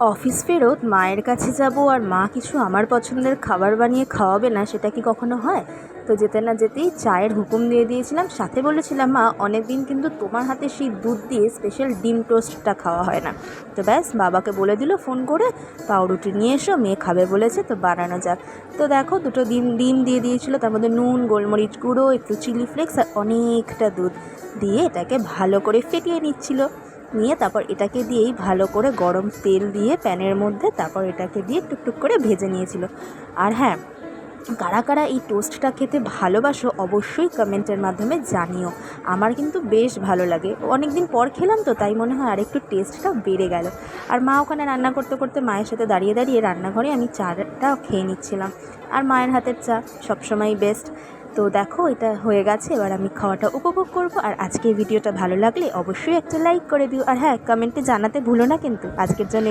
Office ফেরত মায়ের কাছে যাব আর মা কিছু আমার পছন্দের খাবার বানিয়ে খাওয়াবে না, সেটা কি কখনো হয়? তো যেতে না যেতেই চায়ের হুকুম দিয়ে দিয়েছিলাম, সাথে বলেছিলাম মা অনেক দিন কিন্তু তোমার হাতে সেই দুধ দিয়ে স্পেশাল ডিম টোস্টটা খাওয়া হয় না। তো ব্যাস, বাবাকে বলে দিল ফোন করে, পাউরুটি নিয়ে এসো, মেয়ে খাবে বলেছে তো বানানো যাক। তো দেখো, দুটো ডিম ডিম দিয়ে দিয়েছিল, তার মধ্যে নুন, গোলমরিচ গুঁড়ো, একটু চিলি ফ্লেক্স আর অনেকটা দুধ দিয়ে এটাকে ভালো করে ফেটিয়ে নিচ্ছিল। নিয়ে তারপর এটাকে দিয়েই ভালো করে গরম তেল দিয়ে প্যানের মধ্যে তারপর এটাকে দিয়ে টুকটুক করে ভেজে নিয়েছিল। আর হ্যাঁ, কারা কারা এই টোস্টটা খেতে ভালোবাসো অবশ্যই কমেন্টের মাধ্যমে জানিও। আমার কিন্তু বেশ ভালো লাগে, অনেক দিন পর খেলাম তো তাই মনে হয় আরেকটু টেস্টটা বেড়ে গেল। আর মা ওখানে রান্না করতে করতে মায়ের সাথে দাঁড়িয়ে দাঁড়িয়ে রান্নাঘরে আমি চাটা খেয়ে নিচ্ছিলাম। আর মায়ের হাতের চা সবসময়ই বেস্ট। তো দেখো, এটা হয়ে গেছে, এবার আমি খাওয়াটা উপভোগ করব। আর আজকের ভিডিওটা ভালো লাগলে অবশ্যই একটা লাইক করে দিও, আর হ্যাঁ, কমেন্টে জানাতে ভুলো না কিন্তু। আজকের জন্য